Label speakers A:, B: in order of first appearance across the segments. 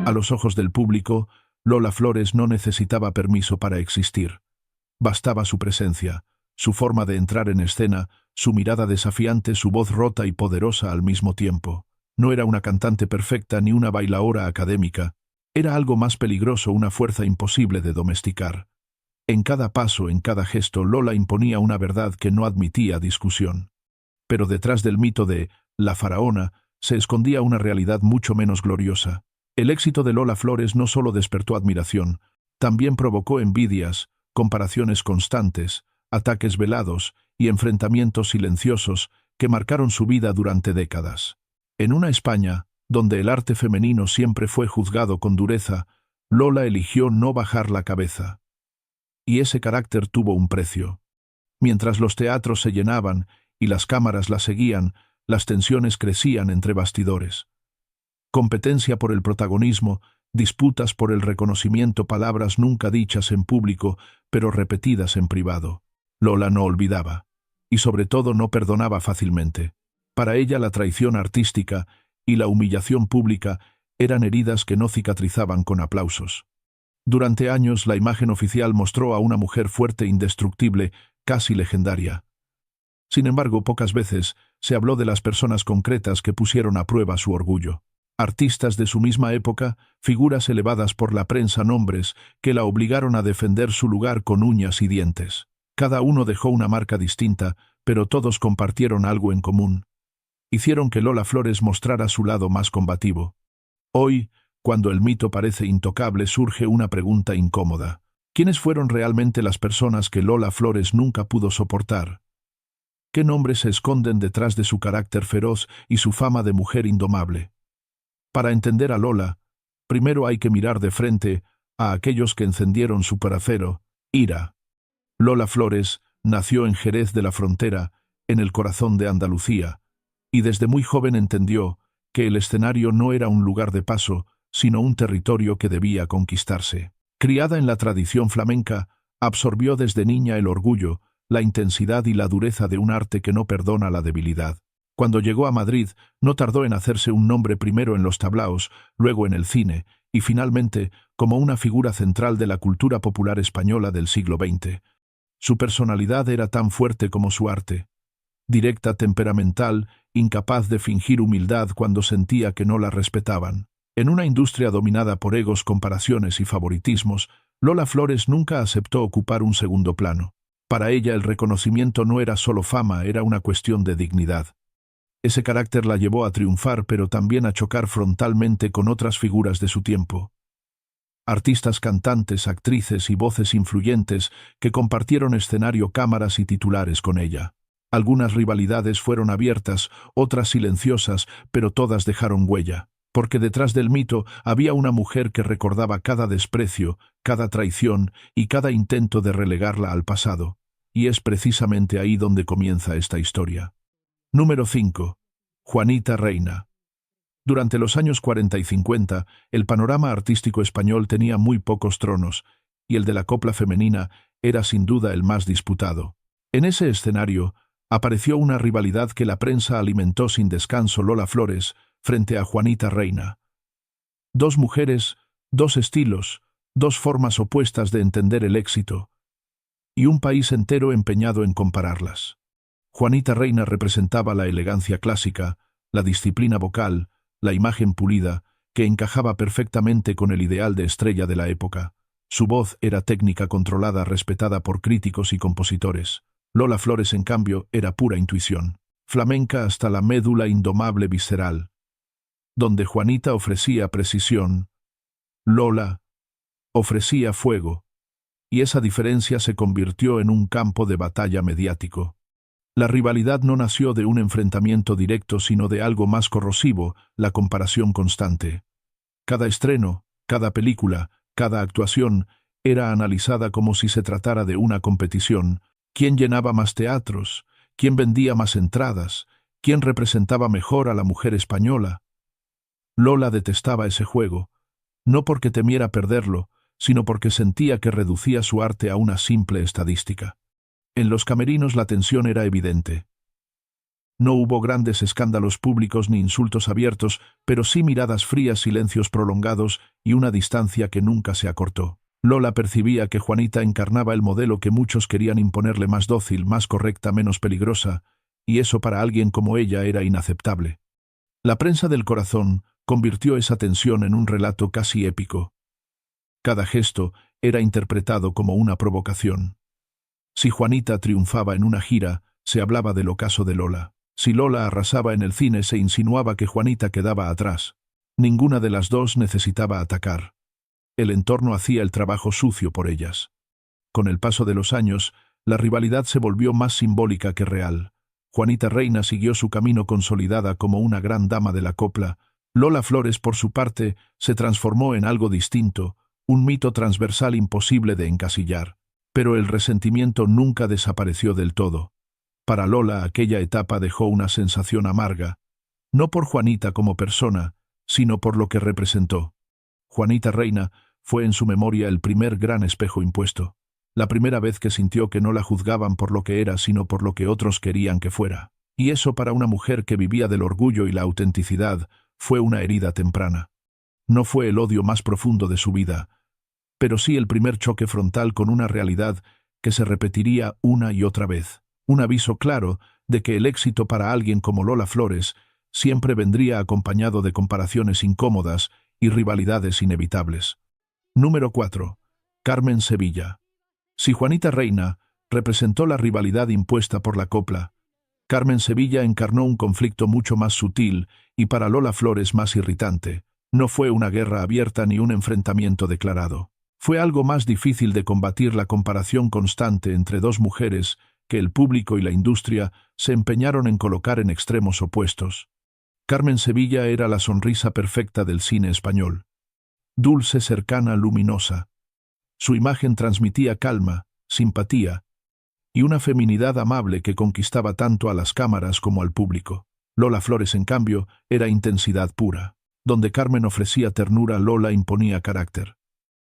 A: A los ojos del público, Lola Flores no necesitaba permiso para existir. Bastaba su presencia, su forma de entrar en escena, su mirada desafiante, su voz rota y poderosa al mismo tiempo. No era una cantante perfecta ni una bailaora académica. Era algo más peligroso, una fuerza imposible de domesticar. En cada paso, en cada gesto, Lola imponía una verdad que no admitía discusión. Pero detrás del mito de la faraona se escondía una realidad mucho menos gloriosa. El éxito de Lola Flores no solo despertó admiración, también provocó envidias, comparaciones constantes, ataques velados y enfrentamientos silenciosos que marcaron su vida durante décadas. En una España donde el arte femenino siempre fue juzgado con dureza, Lola eligió no bajar la cabeza. Y ese carácter tuvo un precio. Mientras los teatros se llenaban y las cámaras la seguían, las tensiones crecían entre bastidores. Competencia por el protagonismo, disputas por el reconocimiento, palabras nunca dichas en público, pero repetidas en privado. Lola no olvidaba, y sobre todo no perdonaba fácilmente. Para ella la traición artística y la humillación pública eran heridas que no cicatrizaban con aplausos. Durante años la imagen oficial mostró a una mujer fuerte, indestructible, casi legendaria. Sin embargo, pocas veces se habló de las personas concretas que pusieron a prueba su orgullo. Artistas de su misma época, figuras elevadas por la prensa, nombres que la obligaron a defender su lugar con uñas y dientes. Cada uno dejó una marca distinta, pero todos compartieron algo en común. Hicieron que Lola Flores mostrara su lado más combativo. Hoy, cuando el mito parece intocable, surge una pregunta incómoda. ¿Quiénes fueron realmente las personas que Lola Flores nunca pudo soportar? ¿Qué nombres se esconden detrás de su carácter feroz y su fama de mujer indomable? Para entender a Lola, primero hay que mirar de frente a aquellos que encendieron su parafero, ira. Lola Flores nació en Jerez de la Frontera, en el corazón de Andalucía, y desde muy joven entendió que el escenario no era un lugar de paso, sino un territorio que debía conquistarse. Criada en la tradición flamenca, absorbió desde niña el orgullo, la intensidad y la dureza de un arte que no perdona la debilidad. Cuando llegó a Madrid, no tardó en hacerse un nombre, primero en los tablaos, luego en el cine, y finalmente como una figura central de la cultura popular española del siglo XX. Su personalidad era tan fuerte como su arte. Directa, temperamental, incapaz de fingir humildad cuando sentía que no la respetaban. En una industria dominada por egos, comparaciones y favoritismos, Lola Flores nunca aceptó ocupar un segundo plano. Para ella el reconocimiento no era solo fama, era una cuestión de dignidad. Ese carácter la llevó a triunfar, pero también a chocar frontalmente con otras figuras de su tiempo. Artistas, cantantes, actrices y voces influyentes que compartieron escenario, cámaras y titulares con ella. Algunas rivalidades fueron abiertas, otras silenciosas, pero todas dejaron huella. Porque detrás del mito había una mujer que recordaba cada desprecio, cada traición y cada intento de relegarla al pasado. Y es precisamente ahí donde comienza esta historia. Número 5. Juanita Reina. Durante los años 40 y 50, el panorama artístico español tenía muy pocos tronos, y el de la copla femenina era sin duda el más disputado. En ese escenario apareció una rivalidad que la prensa alimentó sin descanso: Lola Flores frente a Juanita Reina. Dos mujeres, dos estilos, dos formas opuestas de entender el éxito, y un país entero empeñado en compararlas. Juanita Reina representaba la elegancia clásica, la disciplina vocal, la imagen pulida, que encajaba perfectamente con el ideal de estrella de la época. Su voz era técnica, controlada, respetada por críticos y compositores. Lola Flores, en cambio, era pura intuición, flamenca hasta la médula, indomable, visceral. Donde Juanita ofrecía precisión, Lola ofrecía fuego, y esa diferencia se convirtió en un campo de batalla mediático. La rivalidad no nació de un enfrentamiento directo, sino de algo más corrosivo: la comparación constante. Cada estreno, cada película, cada actuación era analizada como si se tratara de una competición. ¿Quién llenaba más teatros? ¿Quién vendía más entradas? ¿Quién representaba mejor a la mujer española? Lola detestaba ese juego, no porque temiera perderlo, sino porque sentía que reducía su arte a una simple estadística. En los camerinos la tensión era evidente. No hubo grandes escándalos públicos ni insultos abiertos, pero sí miradas frías, silencios prolongados y una distancia que nunca se acortó. Lola percibía que Juanita encarnaba el modelo que muchos querían imponerle: más dócil, más correcta, menos peligrosa, y eso para alguien como ella era inaceptable. La prensa del corazón convirtió esa tensión en un relato casi épico. Cada gesto era interpretado como una provocación. Si Juanita triunfaba en una gira, se hablaba del ocaso de Lola. Si Lola arrasaba en el cine, se insinuaba que Juanita quedaba atrás. Ninguna de las dos necesitaba atacar. El entorno hacía el trabajo sucio por ellas. Con el paso de los años, la rivalidad se volvió más simbólica que real. Juanita Reina siguió su camino consolidada como una gran dama de la copla. Lola Flores, por su parte, se transformó en algo distinto, un mito transversal imposible de encasillar. Pero el resentimiento nunca desapareció del todo. Para Lola, aquella etapa dejó una sensación amarga, no por Juanita como persona, sino por lo que representó. Juanita Reina fue en su memoria el primer gran espejo impuesto, la primera vez que sintió que no la juzgaban por lo que era, sino por lo que otros querían que fuera. Y eso, para una mujer que vivía del orgullo y la autenticidad, fue una herida temprana. No fue el odio más profundo de su vida, pero sí el primer choque frontal con una realidad que se repetiría una y otra vez. Un aviso claro de que el éxito para alguien como Lola Flores siempre vendría acompañado de comparaciones incómodas y rivalidades inevitables. Número 4. Carmen Sevilla. Si Juanita Reina representó la rivalidad impuesta por la copla, Carmen Sevilla encarnó un conflicto mucho más sutil y para Lola Flores más irritante. No fue una guerra abierta ni un enfrentamiento declarado. Fue algo más difícil de combatir: la comparación constante entre dos mujeres que el público y la industria se empeñaron en colocar en extremos opuestos. Carmen Sevilla era la sonrisa perfecta del cine español. Dulce, cercana, luminosa. Su imagen transmitía calma, simpatía y una feminidad amable que conquistaba tanto a las cámaras como al público. Lola Flores, en cambio, era intensidad pura. Donde Carmen ofrecía ternura, Lola imponía carácter.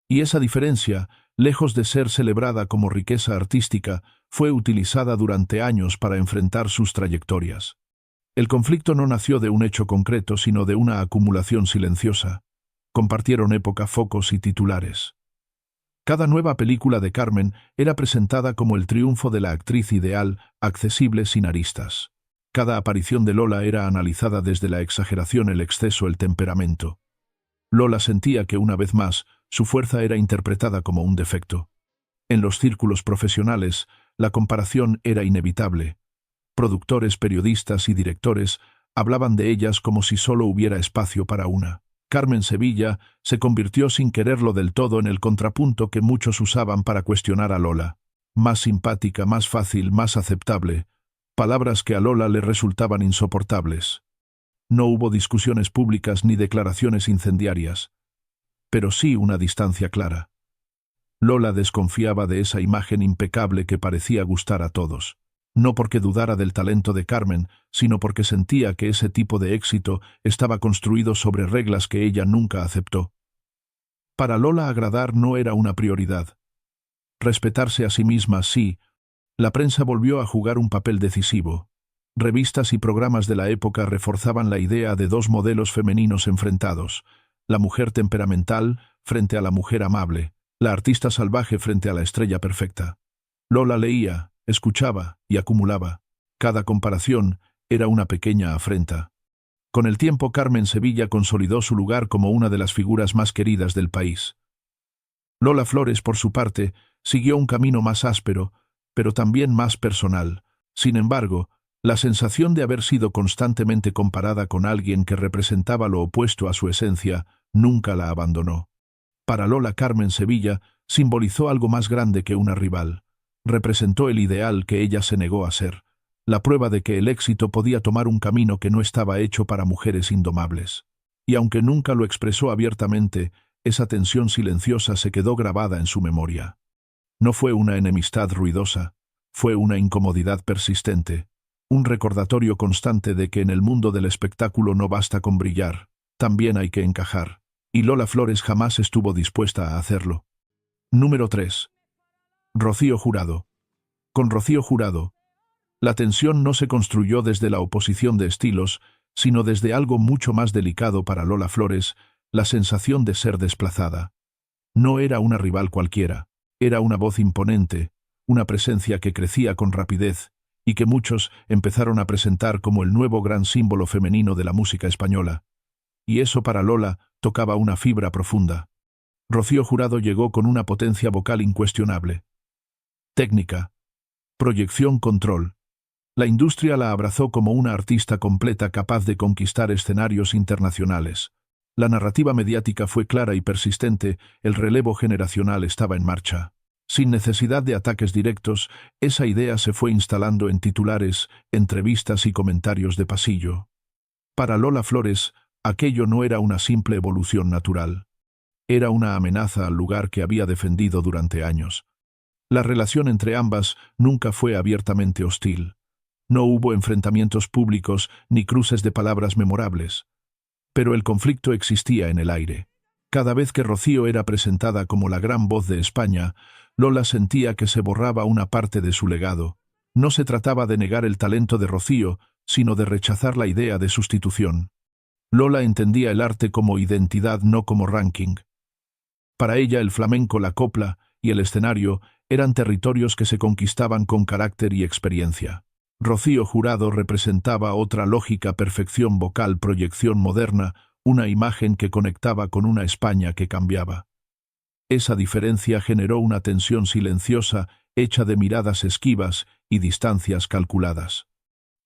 A: Y esa diferencia, lejos de ser celebrada como riqueza artística, fue utilizada durante años para enfrentar sus trayectorias. El conflicto no nació de un hecho concreto, sino de una acumulación silenciosa. Compartieron época, focos y titulares. Cada nueva película de Carmen era presentada como el triunfo de la actriz ideal, accesible, sin aristas. Cada aparición de Lola era analizada desde la exageración, el exceso, el temperamento. Lola sentía que, una vez más, su fuerza era interpretada como un defecto. En los círculos profesionales, la comparación era inevitable. Productores, periodistas y directores hablaban de ellas como si solo hubiera espacio para una. Carmen Sevilla se convirtió sin quererlo del todo en el contrapunto que muchos usaban para cuestionar a Lola. Más simpática, más fácil, más aceptable. Palabras que a Lola le resultaban insoportables. No hubo discusiones públicas ni declaraciones incendiarias, pero sí una distancia clara. Lola desconfiaba de esa imagen impecable que parecía gustar a todos. No porque dudara del talento de Carmen, sino porque sentía que ese tipo de éxito estaba construido sobre reglas que ella nunca aceptó. Para Lola, agradar no era una prioridad. Respetarse a sí misma sí. La prensa volvió a jugar un papel decisivo. Revistas y programas de la época reforzaban la idea de dos modelos femeninos enfrentados: la mujer temperamental frente a la mujer amable, la artista salvaje frente a la estrella perfecta. Lola leía, escuchaba y acumulaba. Cada comparación era una pequeña afrenta. Con el tiempo, Carmen Sevilla consolidó su lugar como una de las figuras más queridas del país. Lola Flores, por su parte, siguió un camino más áspero, pero también más personal. Sin embargo, la sensación de haber sido constantemente comparada con alguien que representaba lo opuesto a su esencia nunca la abandonó. Para Lola, Carmen Sevilla simbolizó algo más grande que una rival. Representó el ideal que ella se negó a ser, la prueba de que el éxito podía tomar un camino que no estaba hecho para mujeres indomables. Y aunque nunca lo expresó abiertamente, esa tensión silenciosa se quedó grabada en su memoria. No fue una enemistad ruidosa, fue una incomodidad persistente, un recordatorio constante de que en el mundo del espectáculo no basta con brillar, también hay que encajar. Y Lola Flores jamás estuvo dispuesta a hacerlo. Número 3. Rocío Jurado. Con Rocío Jurado, La tensión no se construyó desde la oposición de estilos, sino desde algo mucho más delicado para Lola Flores, la sensación de ser desplazada. No era una rival cualquiera, era una voz imponente, una presencia que crecía con rapidez y que muchos empezaron a presentar como el nuevo gran símbolo femenino de la música española. Y eso para Lola tocaba una fibra profunda. Rocío Jurado llegó con una potencia vocal incuestionable. Técnica, proyección, control. La industria la abrazó como una artista completa capaz de conquistar escenarios internacionales. La narrativa mediática fue clara y persistente, el relevo generacional estaba en marcha. Sin necesidad de ataques directos, esa idea se fue instalando en titulares, entrevistas y comentarios de pasillo. Para Lola Flores, aquello no era una simple evolución natural. Era una amenaza al lugar que había defendido durante años. La relación entre ambas nunca fue abiertamente hostil. No hubo enfrentamientos públicos ni cruces de palabras memorables. Pero el conflicto existía en el aire. Cada vez que Rocío era presentada como la gran voz de España, Lola sentía que se borraba una parte de su legado. No se trataba de negar el talento de Rocío, sino de rechazar la idea de sustitución. Lola entendía el arte como identidad, no como ranking. Para ella el flamenco, la copla y el escenario eran territorios que se conquistaban con carácter y experiencia. Rocío Jurado representaba otra lógica, perfección vocal, proyección moderna, una imagen que conectaba con una España que cambiaba. Esa diferencia generó una tensión silenciosa, hecha de miradas esquivas y distancias calculadas.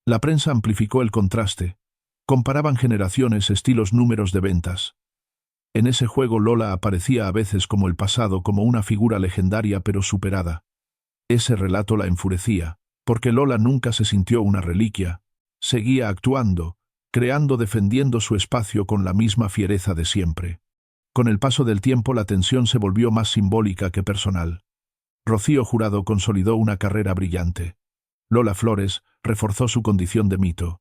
A: La prensa amplificó el contraste. Comparaban generaciones, estilos, números de ventas. En ese juego Lola aparecía a veces como el pasado, como una figura legendaria pero superada. Ese relato la enfurecía, porque Lola nunca se sintió una reliquia. Seguía actuando, creando, defendiendo su espacio con la misma fiereza de siempre. Con el paso del tiempo la tensión se volvió más simbólica que personal. Rocío Jurado consolidó una carrera brillante. Lola Flores reforzó su condición de mito.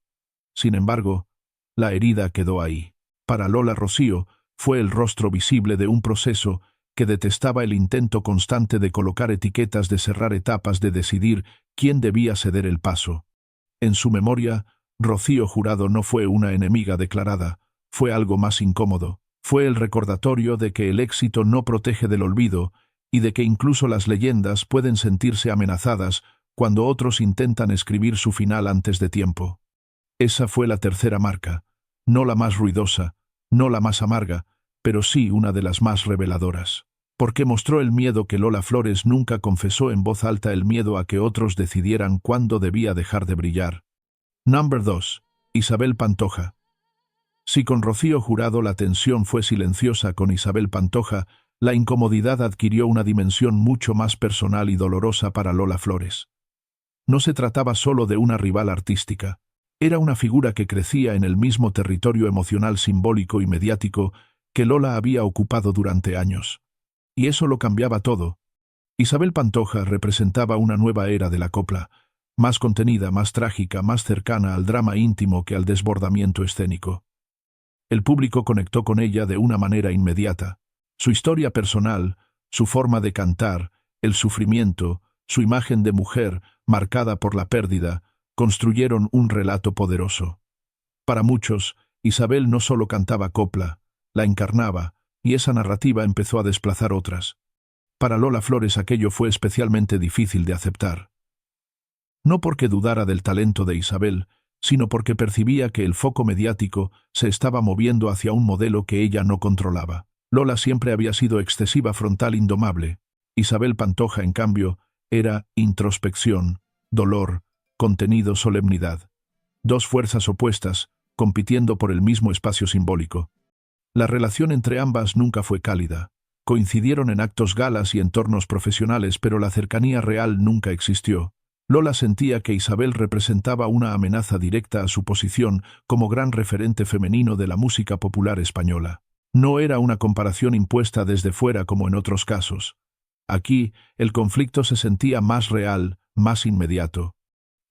A: Sin embargo, la herida quedó ahí. Para Lola, Rocío fue el rostro visible de un proceso que detestaba el intento constante de colocar etiquetas, de cerrar etapas, de decidir quién debía ceder el paso. En su memoria, Rocío Jurado no fue una enemiga declarada, fue algo más incómodo. Fue el recordatorio de que el éxito no protege del olvido y de que incluso las leyendas pueden sentirse amenazadas cuando otros intentan escribir su final antes de tiempo. Esa fue la tercera marca, no la más ruidosa, no la más amarga, pero sí una de las más reveladoras. Porque mostró el miedo que Lola Flores nunca confesó en voz alta, el miedo a que otros decidieran cuándo debía dejar de brillar. Number 2. Isabel Pantoja. Si con Rocío Jurado la tensión fue silenciosa, con Isabel Pantoja la incomodidad adquirió una dimensión mucho más personal y dolorosa para Lola Flores. No se trataba solo de una rival artística. Era una figura que crecía en el mismo territorio emocional, simbólico y mediático que Lola había ocupado durante años. Y eso lo cambiaba todo. Isabel Pantoja representaba una nueva era de la copla, más contenida, más trágica, más cercana al drama íntimo que al desbordamiento escénico. El público conectó con ella de una manera inmediata. Su historia personal, su forma de cantar, el sufrimiento, su imagen de mujer, marcada por la pérdida, construyeron un relato poderoso. Para muchos, Isabel no solo cantaba copla, la encarnaba, y esa narrativa empezó a desplazar otras. Para Lola Flores aquello fue especialmente difícil de aceptar. No porque dudara del talento de Isabel, sino porque percibía que el foco mediático se estaba moviendo hacia un modelo que ella no controlaba. Lola siempre había sido excesiva, frontal, indomable. Isabel Pantoja, en cambio, era introspección, dolor, contenido, solemnidad. Dos fuerzas opuestas, compitiendo por el mismo espacio simbólico. La relación entre ambas nunca fue cálida. Coincidieron en actos, galas y entornos profesionales, pero la cercanía real nunca existió. Lola sentía que Isabel representaba una amenaza directa a su posición como gran referente femenino de la música popular española. No era una comparación impuesta desde fuera como en otros casos. Aquí, el conflicto se sentía más real, más inmediato.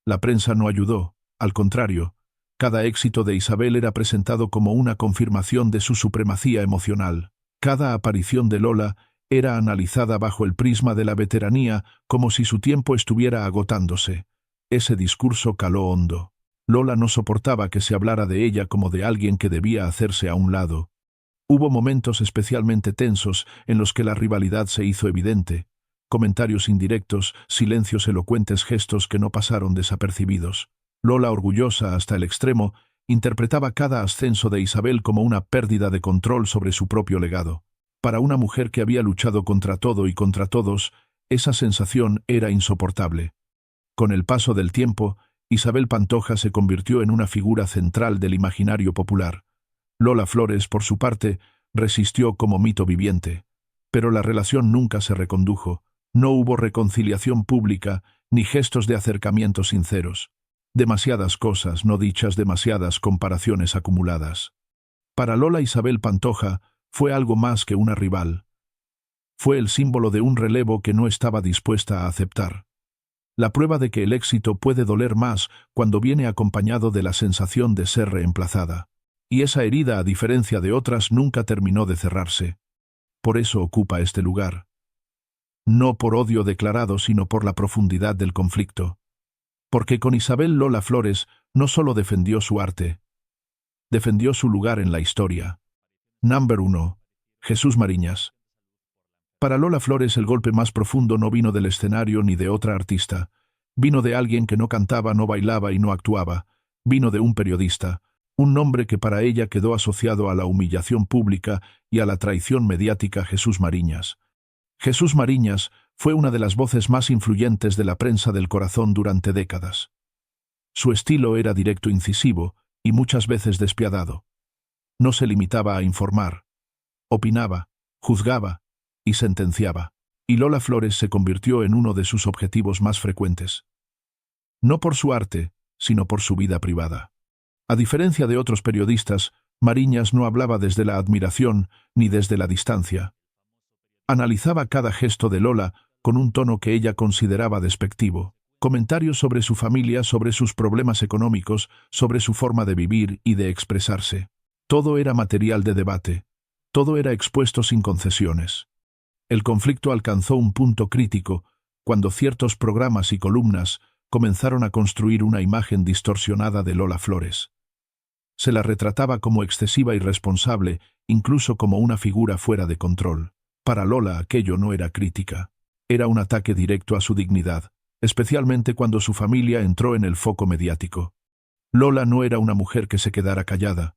A: La prensa no ayudó, al contrario. Cada éxito de Isabel era presentado como una confirmación de su supremacía emocional. Cada aparición de Lola era analizada bajo el prisma de la veteranía, como si su tiempo estuviera agotándose. Ese discurso caló hondo. Lola no soportaba que se hablara de ella como de alguien que debía hacerse a un lado. Hubo momentos especialmente tensos en los que la rivalidad se hizo evidente. Comentarios indirectos, silencios elocuentes, gestos que no pasaron desapercibidos. Lola, orgullosa hasta el extremo, interpretaba cada ascenso de Isabel como una pérdida de control sobre su propio legado. Para una mujer que había luchado contra todo y contra todos, esa sensación era insoportable. Con el paso del tiempo, Isabel Pantoja se convirtió en una figura central del imaginario popular. Lola Flores, por su parte, resistió como mito viviente. Pero la relación nunca se recondujo. No hubo reconciliación pública ni gestos de acercamiento sinceros. Demasiadas cosas no dichas, demasiadas comparaciones acumuladas. Para Lola, Isabel Pantoja fue algo más que una rival. Fue el símbolo de un relevo que no estaba dispuesta a aceptar. La prueba de que el éxito puede doler más cuando viene acompañado de la sensación de ser reemplazada. Y esa herida, a diferencia de otras, nunca terminó de cerrarse. Por eso ocupa este lugar. No por odio declarado, sino por la profundidad del conflicto. Porque con Isabel, Lola Flores no solo defendió su arte, defendió su lugar en la historia. Number 1. Jesús Mariñas. Para Lola Flores el golpe más profundo no vino del escenario ni de otra artista. Vino de alguien que no cantaba, no bailaba y no actuaba. Vino de un periodista, un nombre que para ella quedó asociado a la humillación pública y a la traición mediática: Jesús Mariñas. Jesús Mariñas fue una de las voces más influyentes de la prensa del corazón durante décadas. Su estilo era directo, incisivo y muchas veces despiadado. No se limitaba a informar. Opinaba, juzgaba y sentenciaba. Y Lola Flores se convirtió en uno de sus objetivos más frecuentes. No por su arte, sino por su vida privada. A diferencia de otros periodistas, Mariñas no hablaba desde la admiración ni desde la distancia. Analizaba cada gesto de Lola con un tono que ella consideraba despectivo. Comentarios sobre su familia, sobre sus problemas económicos, sobre su forma de vivir y de expresarse. Todo era material de debate. Todo era expuesto sin concesiones. El conflicto alcanzó un punto crítico cuando ciertos programas y columnas comenzaron a construir una imagen distorsionada de Lola Flores. Se la retrataba como excesiva y irresponsable, incluso como una figura fuera de control. Para Lola aquello no era crítica. Era un ataque directo a su dignidad, especialmente cuando su familia entró en el foco mediático. Lola no era una mujer que se quedara callada.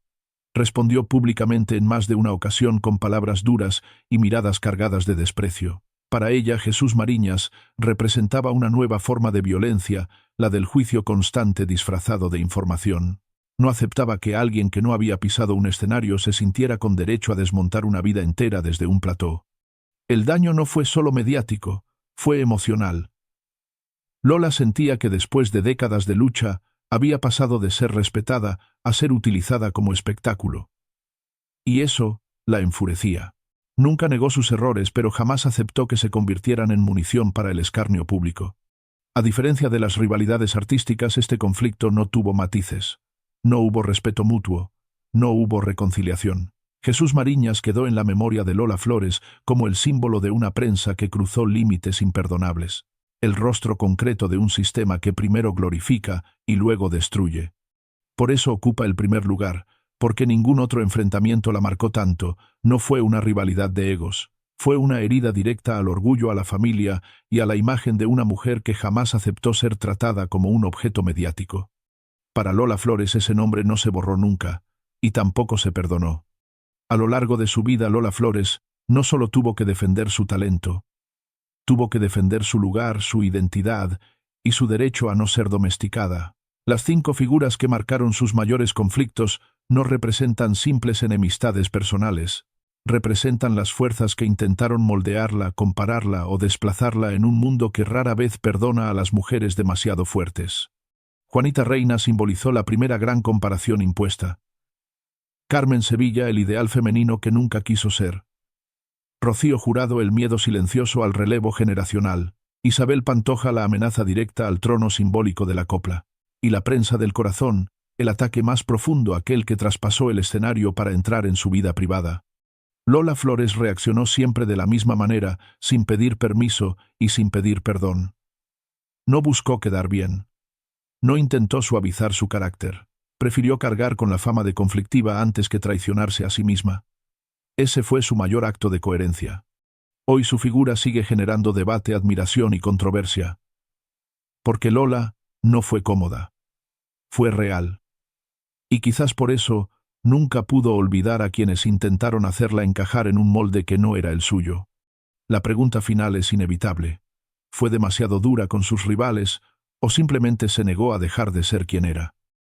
A: Respondió públicamente en más de una ocasión con palabras duras y miradas cargadas de desprecio. Para ella, Jesús Mariñas representaba una nueva forma de violencia, la del juicio constante disfrazado de información. No aceptaba que alguien que no había pisado un escenario se sintiera con derecho a desmontar una vida entera desde un plató. El daño no fue solo mediático, fue emocional. Lola sentía que después de décadas de lucha, había pasado de ser respetada a ser utilizada como espectáculo. Y eso la enfurecía. Nunca negó sus errores, pero jamás aceptó que se convirtieran en munición para el escarnio público. A diferencia de las rivalidades artísticas, este conflicto no tuvo matices. No hubo respeto mutuo. No hubo reconciliación. Jesús Mariñas quedó en la memoria de Lola Flores como el símbolo de una prensa que cruzó límites imperdonables. El rostro concreto de un sistema que primero glorifica y luego destruye. Por eso ocupa el primer lugar, porque ningún otro enfrentamiento la marcó tanto. No fue una rivalidad de egos, fue una herida directa al orgullo, a la familia y a la imagen de una mujer que jamás aceptó ser tratada como un objeto mediático. Para Lola Flores ese nombre no se borró nunca, y tampoco se perdonó. A lo largo de su vida, Lola Flores no solo tuvo que defender su talento, tuvo que defender su lugar, su identidad y su derecho a no ser domesticada. Las 5 figuras que marcaron sus mayores conflictos no representan simples enemistades personales, representan las fuerzas que intentaron moldearla, compararla o desplazarla en un mundo que rara vez perdona a las mujeres demasiado fuertes. Juanita Reina simbolizó la primera gran comparación impuesta. Carmen Sevilla, el ideal femenino que nunca quiso ser. Rocío Jurado, el miedo silencioso al relevo generacional. Isabel Pantoja, la amenaza directa al trono simbólico de la copla. Y la prensa del corazón, el ataque más profundo, aquel que traspasó el escenario para entrar en su vida privada. Lola Flores reaccionó siempre de la misma manera, sin pedir permiso y sin pedir perdón. No buscó quedar bien. No intentó suavizar su carácter. Prefirió cargar con la fama de conflictiva antes que traicionarse a sí misma. Ese fue su mayor acto de coherencia. Hoy su figura sigue generando debate, admiración y controversia. Porque Lola no fue cómoda. Fue real. Y quizás por eso nunca pudo olvidar a quienes intentaron hacerla encajar en un molde que no era el suyo. La pregunta final es inevitable. ¿Fue demasiado dura con sus rivales o simplemente se negó a dejar de ser quien era?